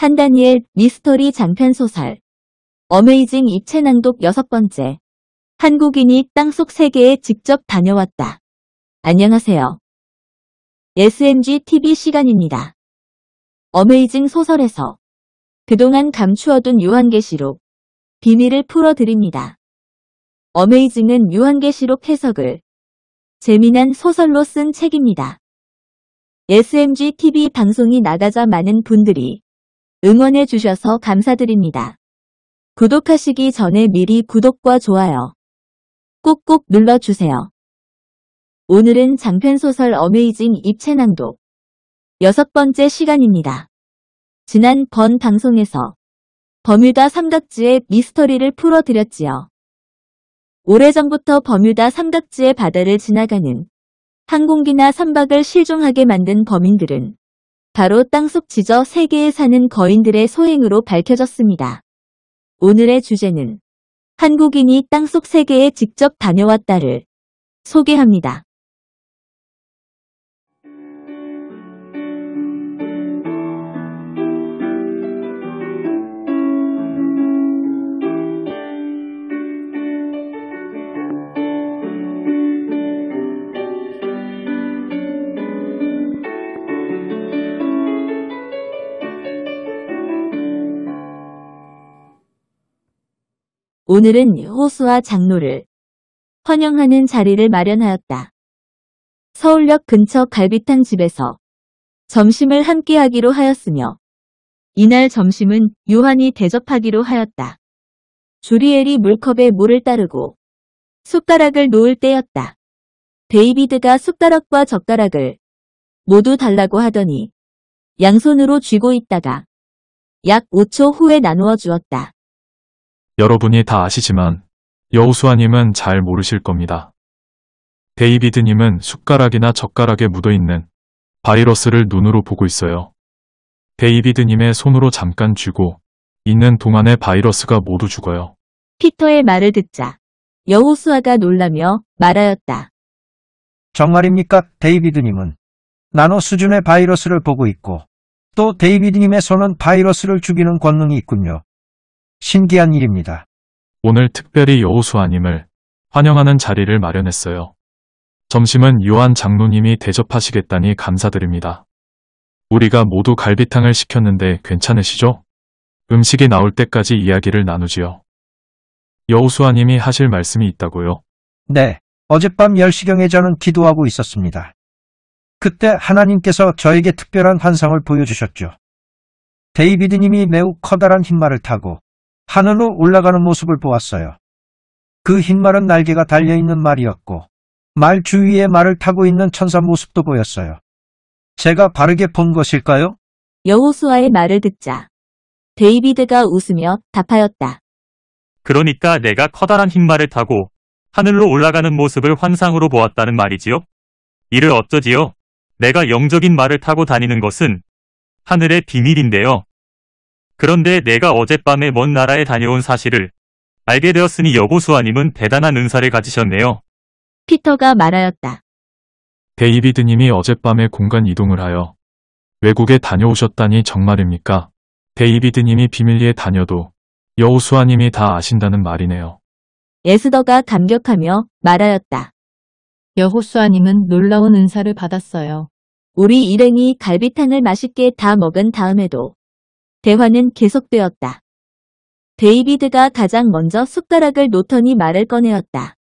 한다니엘 미스터리 장편소설 어메이징 입체 낭독 6번째. 한국인이 땅속 세계에 직접 다녀왔다. 안녕하세요. SMG TV 시간입니다. 어메이징 소설에서 그동안 감추어둔 요한계시록 비밀을 풀어드립니다. 어메이징은 요한계시록 해석을 재미난 소설로 쓴 책입니다. SMG TV 방송이 나가자 많은 분들이 응원해 주셔서 감사드립니다. 구독하시기 전에 미리 구독과 좋아요 꾹꾹 눌러주세요. 오늘은 장편소설 어메이징 입체 낭독 6번째 시간입니다. 지난번 방송에서 버뮤다 삼각지의 미스터리를 풀어드렸지요. 오래전부터 버뮤다 삼각지의 바다를 지나가는 항공기나 선박을 실종하게 만든 범인들은 바로 땅속 지저 세계에 사는 거인들의 소행으로 밝혀졌습니다. 오늘의 주제는 한국인이 땅속 세계에 직접 다녀왔다를 소개합니다. 오늘은 호수아 장로를 환영하는 자리를 마련하였다. 서울역 근처 갈비탕 집에서 점심을 함께하기로 하였으며 이날 점심은 요한이 대접하기로 하였다. 주리엘이 물컵에 물을 따르고 숟가락을 놓을 때였다. 데이비드가 숟가락과 젓가락을 모두 달라고 하더니 양손으로 쥐고 있다가 약 5초 후에 나누어 주었다. 여러분이 다 아시지만 여호수아님은 잘 모르실 겁니다. 데이비드님은 숟가락이나 젓가락에 묻어있는 바이러스를 눈으로 보고 있어요. 데이비드님의 손으로 잠깐 쥐고 있는 동안에 바이러스가 모두 죽어요. 피터의 말을 듣자 여호수아가 놀라며 말하였다. 정말입니까, 데이비드님은? 나노 수준의 바이러스를 보고 있고 또 데이비드님의 손은 바이러스를 죽이는 권능이 있군요. 신기한 일입니다. 오늘 특별히 여호수아님을 환영하는 자리를 마련했어요. 점심은 요한 장로님이 대접하시겠다니 감사드립니다. 우리가 모두 갈비탕을 시켰는데 괜찮으시죠? 음식이 나올 때까지 이야기를 나누지요. 여호수아님이 하실 말씀이 있다고요? 네, 어젯밤 10시경에 저는 기도하고 있었습니다. 그때 하나님께서 저에게 특별한 환상을 보여주셨죠. 데이비드님이 매우 커다란 흰말을 타고 하늘로 올라가는 모습을 보았어요. 그 흰말은 날개가 달려있는 말이었고 말 주위에 말을 타고 있는 천사 모습도 보였어요. 제가 바르게 본 것일까요? 여호수아의 말을 듣자 데이비드가 웃으며 답하였다. 그러니까 내가 커다란 흰말을 타고 하늘로 올라가는 모습을 환상으로 보았다는 말이지요? 이를 어쩌지요? 내가 영적인 말을 타고 다니는 것은 하늘의 비밀인데요. 그런데 내가 어젯밤에 먼 나라에 다녀온 사실을 알게 되었으니 여호수아님은 대단한 은사를 가지셨네요. 피터가 말하였다. 데이비드님이 어젯밤에 공간 이동을 하여 외국에 다녀오셨다니 정말입니까? 데이비드님이 비밀리에 다녀도 여호수아님이 다 아신다는 말이네요. 에스더가 감격하며 말하였다. 여호수아님은 놀라운 은사를 받았어요. 우리 일행이 갈비탕을 맛있게 다 먹은 다음에도 대화는 계속되었다. 데이비드가 가장 먼저 숟가락을 놓더니 말을 꺼내었다.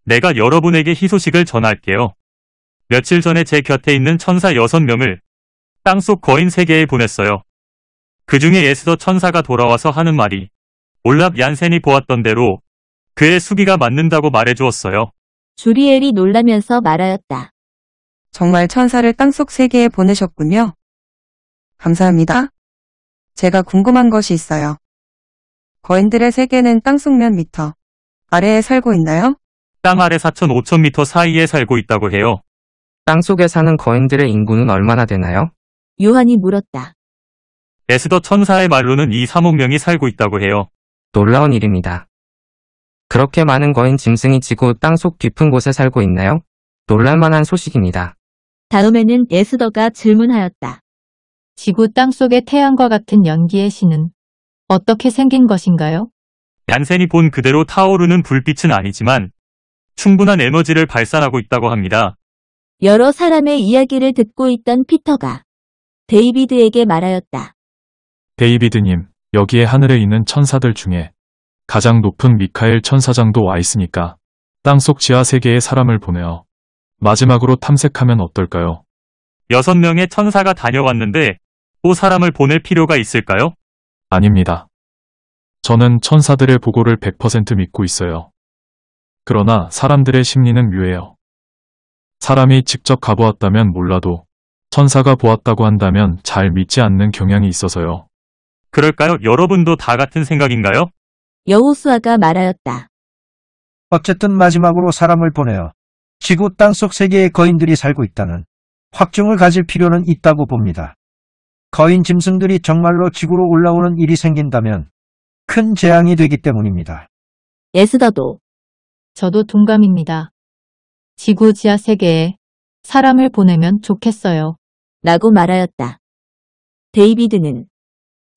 내가 여러분에게 희소식을 전할게요. 며칠 전에 제 곁에 있는 천사 6명을 땅속 거인 세계에 보냈어요. 그 중에 에스더 천사가 돌아와서 하는 말이 올랍 얀센이 보았던 대로 그의 수기가 맞는다고 말해주었어요. 주리엘이 놀라면서 말하였다. 정말 천사를 땅속 세계에 보내셨군요. 감사합니다. 제가 궁금한 것이 있어요. 거인들의 세계는 땅속 몇 미터 아래에 살고 있나요? 땅 아래 4,500m 사이에 살고 있다고 해요. 땅속에 사는 거인들의 인구는 얼마나 되나요? 요한이 물었다. 에스더 천사의 말로는 2-3억 명이 살고 있다고 해요. 놀라운 일입니다. 그렇게 많은 거인 짐승이 지구 땅속 깊은 곳에 살고 있나요? 놀랄만한 소식입니다. 다음에는 에스더가 질문하였다. 지구 땅속의 태양과 같은 연기의 신은 어떻게 생긴 것인가요? 얀센이 본 그대로 타오르는 불빛은 아니지만 충분한 에너지를 발산하고 있다고 합니다. 여러 사람의 이야기를 듣고 있던 피터가 데이비드에게 말하였다. 데이비드님, 여기에 하늘에 있는 천사들 중에 가장 높은 미카엘 천사장도 와 있으니까 땅속 지하 세계에 사람을 보내어 마지막으로 탐색하면 어떨까요? 6명의 천사가 다녀왔는데 또 사람을 보낼 필요가 있을까요? 아닙니다. 저는 천사들의 보고를 100% 믿고 있어요. 그러나 사람들의 심리는 묘해요. 사람이 직접 가보았다면 몰라도 천사가 보았다고 한다면 잘 믿지 않는 경향이 있어서요. 그럴까요? 여러분도 다 같은 생각인가요? 여호수아가 말하였다. 어쨌든 마지막으로 사람을 보내어 지구 땅속 세계에 거인들이 살고 있다는 확증을 가질 필요는 있다고 봅니다. 거인 짐승들이 정말로 지구로 올라오는 일이 생긴다면 큰 재앙이 되기 때문입니다. 에스더도 저도 동감입니다. 지구 지하 세계에 사람을 보내면 좋겠어요. 라고 말하였다. 데이비드는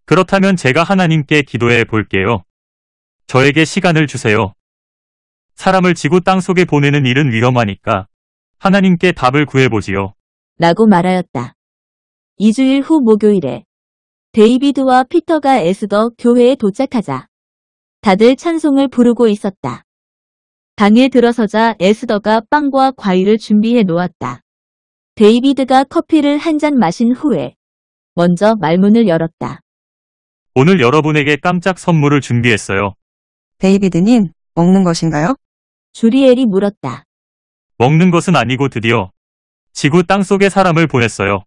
그렇다면 제가 하나님께 기도해 볼게요. 저에게 시간을 주세요. 사람을 지구 땅속에 보내는 일은 위험하니까 하나님께 답을 구해보지요. 라고 말하였다. 2주일 후 목요일에 데이비드와 피터가 에스더 교회에 도착하자 다들 찬송을 부르고 있었다. 방에 들어서자 에스더가 빵과 과일을 준비해 놓았다. 데이비드가 커피를 한 잔 마신 후에 먼저 말문을 열었다. 오늘 여러분에게 깜짝 선물을 준비했어요. 데이비드님, 먹는 것인가요? 주리엘이 물었다. 먹는 것은 아니고 드디어 지구 땅속에 사람을 보냈어요.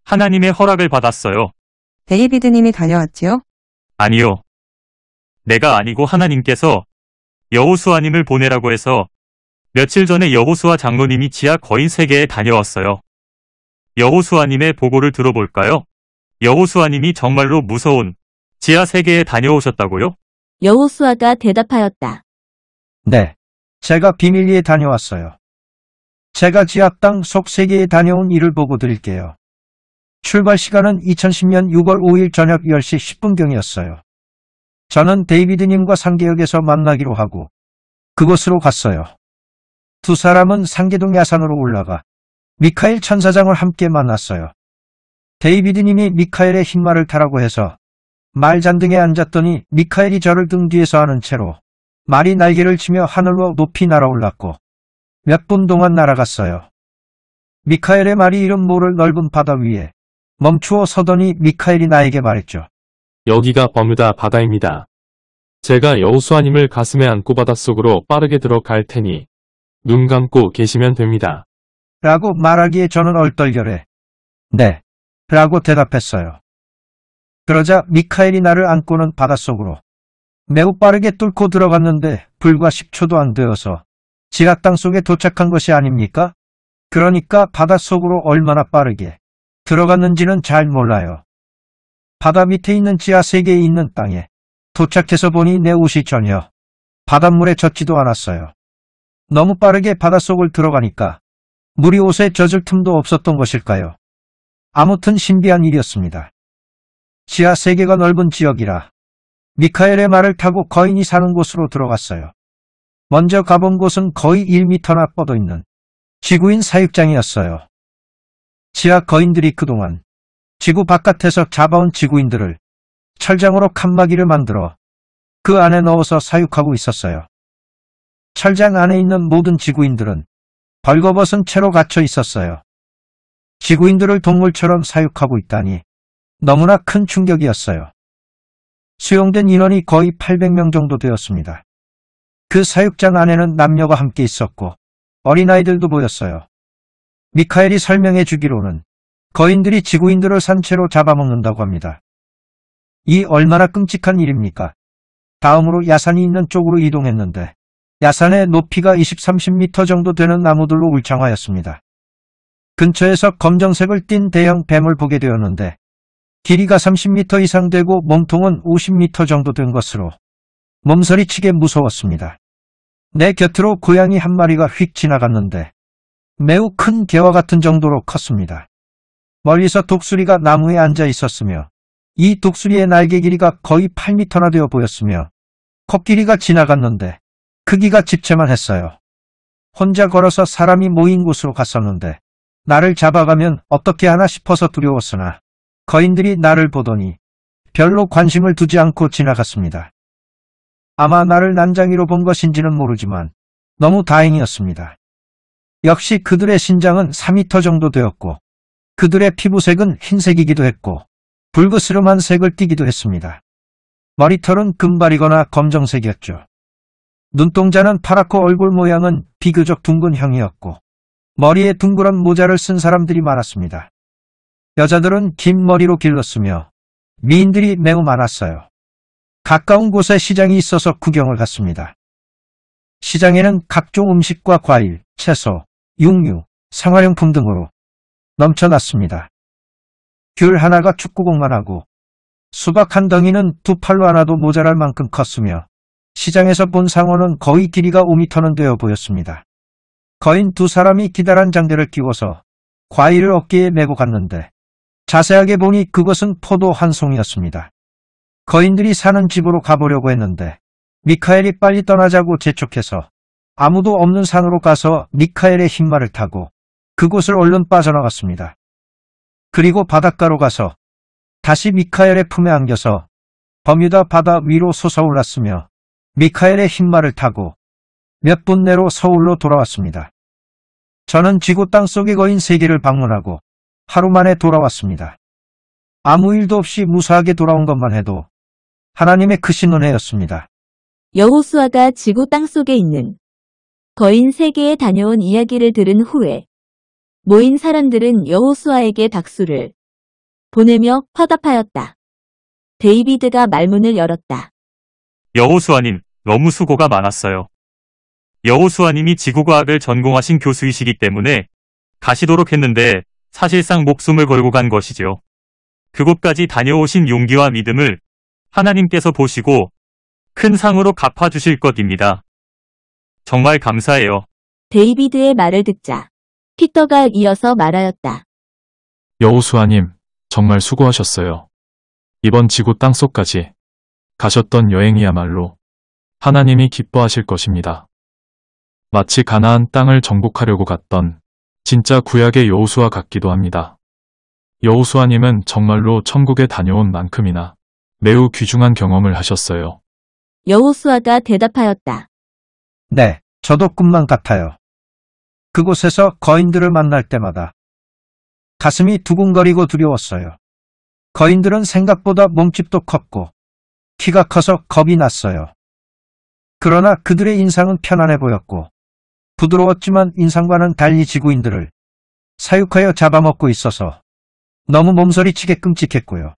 하나님의 허락을 받았어요. 데이비드님이 다녀왔지요? 아니요. 내가 아니고 하나님께서 여호수아님을 보내라고 해서 며칠 전에 여호수아 장로님이 지하 거인 세계에 다녀왔어요. 여호수아님의 보고를 들어볼까요? 여호수아님이 정말로 무서운 지하 세계에 다녀오셨다고요? 여호수아가 대답하였다. 네, 제가 비밀리에 다녀왔어요. 제가 지하 땅 속 세계에 다녀온 일을 보고 드릴게요. 출발 시간은 2010년 6월 5일 저녁 10시 10분경이었어요. 저는 데이비드님과 상계역에서 만나기로 하고 그곳으로 갔어요. 두 사람은 상계동 야산으로 올라가 미카엘 천사장을 함께 만났어요. 데이비드님이 미카엘의 흰말을 타라고 해서 말잔등에 앉았더니 미카엘이 저를 등 뒤에서 하는 채로 말이 날개를 치며 하늘로 높이 날아올랐고 몇 분 동안 날아갔어요. 미카엘의 말이 이름 모를 넓은 바다 위에 멈추어 서더니 미카엘이 나에게 말했죠. 여기가 버뮤다 바다입니다. 제가 여호수아님을 가슴에 안고 바닷속으로 빠르게 들어갈 테니 눈 감고 계시면 됩니다. 라고 말하기에 저는 얼떨결에 네, 라고 대답했어요. 그러자 미카엘이 나를 안고는 바닷속으로 매우 빠르게 뚫고 들어갔는데 불과 10초도 안 되어서 지하 땅 속에 도착한 것이 아닙니까? 그러니까 바닷속으로 얼마나 빠르게 들어갔는지는 잘 몰라요. 바다 밑에 있는 지하 세계에 있는 땅에 도착해서 보니 내 옷이 전혀 바닷물에 젖지도 않았어요. 너무 빠르게 바닷속을 들어가니까 물이 옷에 젖을 틈도 없었던 것일까요? 아무튼 신비한 일이었습니다. 지하 세계가 넓은 지역이라 미카엘의 말을 타고 거인이 사는 곳으로 들어갔어요. 먼저 가본 곳은 거의 1m나 뻗어 있는 지구인 사육장이었어요. 지하 거인들이 그동안 지구 바깥에서 잡아온 지구인들을 철장으로 칸막이를 만들어 그 안에 넣어서 사육하고 있었어요. 철장 안에 있는 모든 지구인들은 벌거벗은 채로 갇혀 있었어요. 지구인들을 동물처럼 사육하고 있다니 너무나 큰 충격이었어요. 수용된 인원이 거의 800명 정도 되었습니다. 그 사육장 안에는 남녀가 함께 있었고 어린아이들도 보였어요. 미카엘이 설명해 주기로는 거인들이 지구인들을 산채로 잡아먹는다고 합니다. 이 얼마나 끔찍한 일입니까? 다음으로 야산이 있는 쪽으로 이동했는데 야산의 높이가 20-30m 정도 되는 나무들로 울창하였습니다. 근처에서 검정색을 띤 대형 뱀을 보게 되었는데 길이가 30m 이상 되고 몸통은 50m 정도 된 것으로 몸서리치게 무서웠습니다. 내 곁으로 고양이 한 마리가 휙 지나갔는데 매우 큰 개와 같은 정도로 컸습니다. 멀리서 독수리가 나무에 앉아 있었으며 이 독수리의 날개 길이가 거의 8m나 되어 보였으며 코끼리가 지나갔는데 크기가 집채만 했어요. 혼자 걸어서 사람이 모인 곳으로 갔었는데 나를 잡아가면 어떻게 하나 싶어서 두려웠으나 거인들이 나를 보더니 별로 관심을 두지 않고 지나갔습니다. 아마 나를 난장이로 본 것인지는 모르지만 너무 다행이었습니다. 역시 그들의 신장은 4m 정도 되었고 그들의 피부색은 흰색이기도 했고 불그스름한 색을 띠기도 했습니다. 머리털은 금발이거나 검정색이었죠. 눈동자는 파랗고 얼굴 모양은 비교적 둥근형이었고 머리에 둥그런 모자를 쓴 사람들이 많았습니다. 여자들은 긴 머리로 길렀으며 미인들이 매우 많았어요. 가까운 곳에 시장이 있어서 구경을 갔습니다. 시장에는 각종 음식과 과일, 채소, 육류, 생활용품 등으로 넘쳐났습니다. 귤 하나가 축구공만 하고 수박 한 덩이는 두 팔로 하나도 모자랄 만큼 컸으며 시장에서 본 상어는 거의 길이가 5m는 되어 보였습니다. 거인 두 사람이 기다란 장대를 끼워서 과일을 어깨에 메고 갔는데 자세하게 보니 그것은 포도 한 송이였습니다. 거인들이 사는 집으로 가보려고 했는데 미카엘이 빨리 떠나자고 재촉해서 아무도 없는 산으로 가서 미카엘의 흰말을 타고 그곳을 얼른 빠져나갔습니다. 그리고 바닷가로 가서 다시 미카엘의 품에 안겨서 버뮤다 바다 위로 솟아올랐으며 미카엘의 흰말을 타고 몇 분 내로 서울로 돌아왔습니다. 저는 지구 땅속의 거인 세계를 방문하고 하루 만에 돌아왔습니다. 아무 일도 없이 무사하게 돌아온 것만 해도 하나님의 크신 은혜였습니다. 여호수아가 지구 땅속에 있는 거인 세계에 다녀온 이야기를 들은 후에 모인 사람들은 여호수아에게 박수를 보내며 화답하였다. 데이비드가 말문을 열었다. 여호수아님, 너무 수고가 많았어요. 여호수아님이 지구과학을 전공하신 교수이시기 때문에 가시도록 했는데 사실상 목숨을 걸고 간 것이죠. 그곳까지 다녀오신 용기와 믿음을 하나님께서 보시고 큰 상으로 갚아주실 것입니다. 정말 감사해요. 데이비드의 말을 듣자 피터가 이어서 말하였다. 여호수아님, 정말 수고하셨어요. 이번 지구 땅속까지 가셨던 여행이야말로 하나님이 기뻐하실 것입니다. 마치 가나안 땅을 정복하려고 갔던 진짜 구약의 여호수아 같기도 합니다. 여호수아님은 정말로 천국에 다녀온 만큼이나 매우 귀중한 경험을 하셨어요. 여호수아가 대답하였다. 네, 저도 꿈만 같아요. 그곳에서 거인들을 만날 때마다 가슴이 두근거리고 두려웠어요. 거인들은 생각보다 몸집도 컸고 키가 커서 겁이 났어요. 그러나 그들의 인상은 편안해 보였고 부드러웠지만 인상과는 달리 지구인들을 사육하여 잡아먹고 있어서 너무 몸서리치게 끔찍했고요.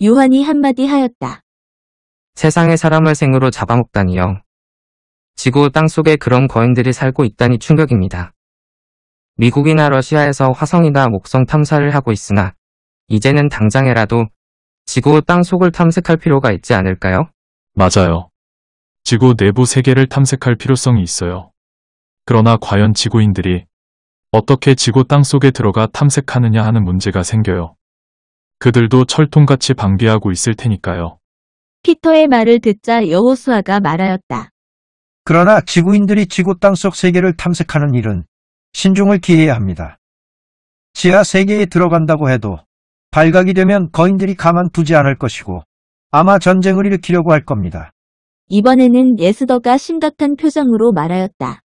요한이 한마디 하였다. 세상의 사람을 생으로 잡아먹다니요. 지구 땅속에 그런 거인들이 살고 있다니 충격입니다. 미국이나 러시아에서 화성이나 목성 탐사를 하고 있으나 이제는 당장에라도 지구 땅속을 탐색할 필요가 있지 않을까요? 맞아요. 지구 내부 세계를 탐색할 필요성이 있어요. 그러나 과연 지구인들이 어떻게 지구 땅속에 들어가 탐색하느냐 하는 문제가 생겨요. 그들도 철통같이 방비하고 있을 테니까요. 피터의 말을 듣자 여호수아가 말하였다. 그러나 지구인들이 지구 땅속 세계를 탐색하는 일은 신중을 기해야 합니다. 지하 세계에 들어간다고 해도 발각이 되면 거인들이 가만두지 않을 것이고 아마 전쟁을 일으키려고 할 겁니다. 이번에는 예스더가 심각한 표정으로 말하였다.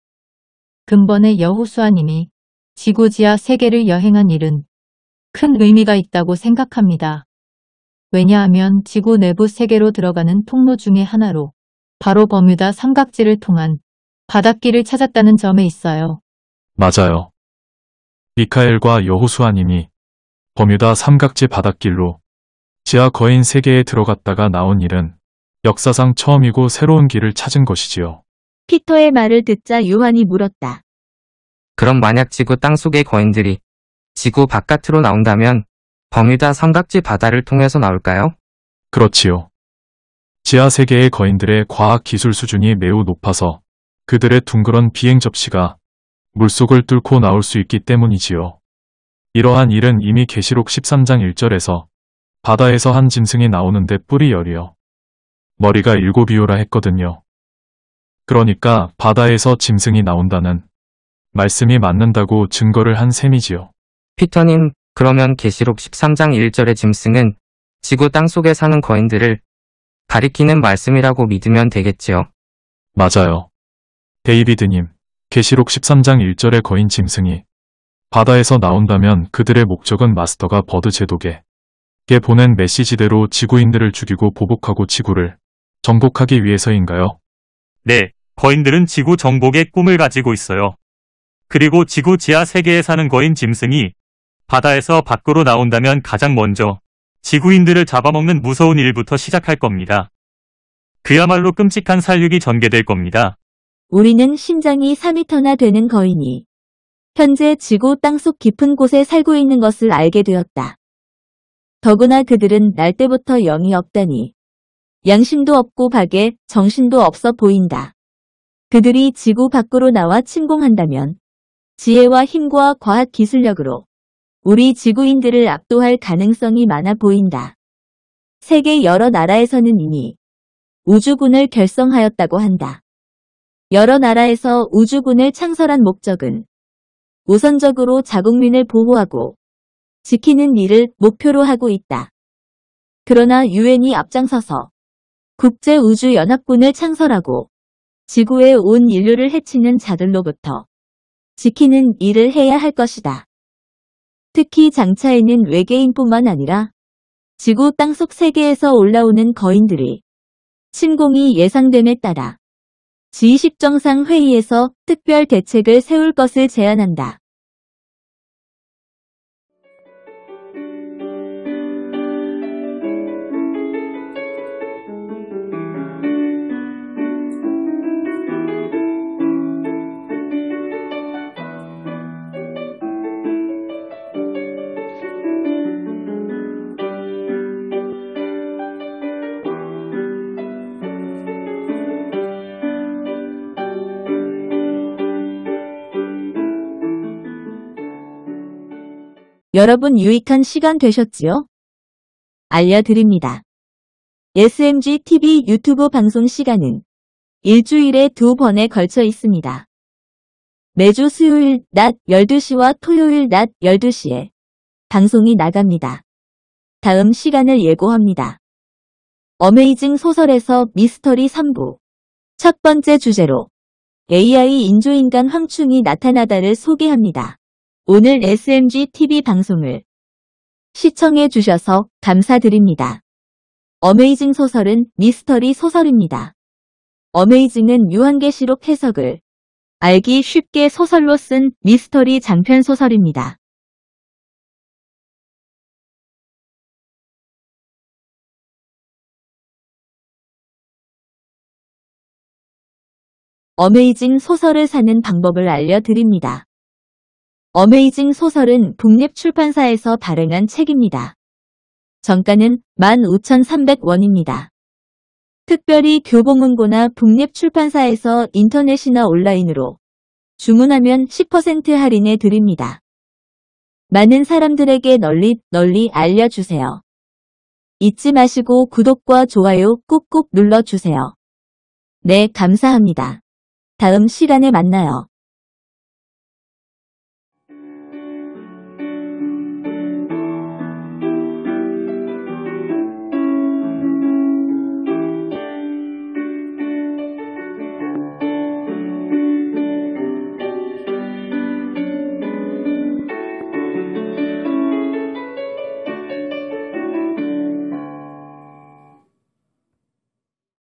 근본의 여호수아님이 지구 지하 세계를 여행한 일은 큰 의미가 있다고 생각합니다. 왜냐하면 지구 내부 세계로 들어가는 통로 중의 하나로 바로 버뮤다 삼각지를 통한 바닷길을 찾았다는 점에 있어요. 맞아요. 미카엘과 여호수아님이 버뮤다 삼각지 바닷길로 지하 거인 세계에 들어갔다가 나온 일은 역사상 처음이고 새로운 길을 찾은 것이지요. 피터의 말을 듣자 요한이 물었다. 그럼 만약 지구 땅속의 거인들이 지구 바깥으로 나온다면 버뮤다 삼각지 바다를 통해서 나올까요? 그렇지요. 지하 세계의 거인들의 과학 기술 수준이 매우 높아서 그들의 둥그런 비행 접시가 물속을 뚫고 나올 수 있기 때문이지요. 이러한 일은 이미 계시록 13장 1절에서 바다에서 한 짐승이 나오는데 뿔이 10이요. 머리가 7이요라 했거든요. 그러니까 바다에서 짐승이 나온다는 말씀이 맞는다고 증거를 한 셈이지요. 피터님, 그러면 계시록 13장 1절의 짐승은 지구 땅속에 사는 거인들을 가리키는 말씀이라고 믿으면 되겠지요. 맞아요. 데이비드님, 계시록 13장 1절의 거인 짐승이 바다에서 나온다면 그들의 목적은 마스터가 버드 제독에게 보낸 메시지대로 지구인들을 죽이고 보복하고 지구를 정복하기 위해서인가요? 네, 거인들은 지구 정복의 꿈을 가지고 있어요. 그리고 지구 지하 세계에 사는 거인 짐승이 바다에서 밖으로 나온다면 가장 먼저 지구인들을 잡아먹는 무서운 일부터 시작할 겁니다. 그야말로 끔찍한 살육이 전개될 겁니다. 우리는 신장이 4m나 되는 거인이 현재 지구 땅속 깊은 곳에 살고 있는 것을 알게 되었다. 더구나 그들은 날 때부터 영이 없다니. 양심도 없고 박에 정신도 없어 보인다. 그들이 지구 밖으로 나와 침공한다면 지혜와 힘과 과학 기술력으로 우리 지구인들을 압도할 가능성이 많아 보인다. 세계 여러 나라에서는 이미 우주군을 결성하였다고 한다. 여러 나라에서 우주군을 창설한 목적은 우선적으로 자국민을 보호하고 지키는 일을 목표로 하고 있다. 그러나 유엔이 앞장서서 국제우주연합군을 창설하고 지구에 온 인류를 해치는 자들로부터 지키는 일을 해야 할 것이다. 특히 장차에는 외계인뿐만 아니라 지구 땅속 세계에서 올라오는 거인들이 침공이 예상됨에 따라 G20 정상회의에서 특별 대책을 세울 것을 제안한다. 여러분 유익한 시간 되셨지요? 알려드립니다. SMG TV 유튜브 방송 시간은 일주일에 2번에 걸쳐 있습니다. 매주 수요일 낮 12시와 토요일 낮 12시에 방송이 나갑니다. 다음 시간을 예고합니다. 어메이징 소설에서 미스터리 3부 첫 번째 주제로 AI 인조인간 황충이 나타나다를 소개합니다. 오늘 SMG TV 방송을 시청해 주셔서 감사드립니다. 어메이징 소설은 미스터리 소설입니다. 어메이징은 유한계시록 해석을 알기 쉽게 소설로 쓴 미스터리 장편 소설입니다. 어메이징 소설을 사는 방법을 알려드립니다. 어메이징 소설은 북립 출판사에서 발행한 책입니다. 정가는 15,300원입니다. 특별히 교보문고나 북립 출판사에서 인터넷이나 온라인으로 주문하면 10% 할인해 드립니다. 많은 사람들에게 널리 알려주세요. 잊지 마시고 구독과 좋아요 꾹꾹 눌러주세요. 네, 감사합니다. 다음 시간에 만나요.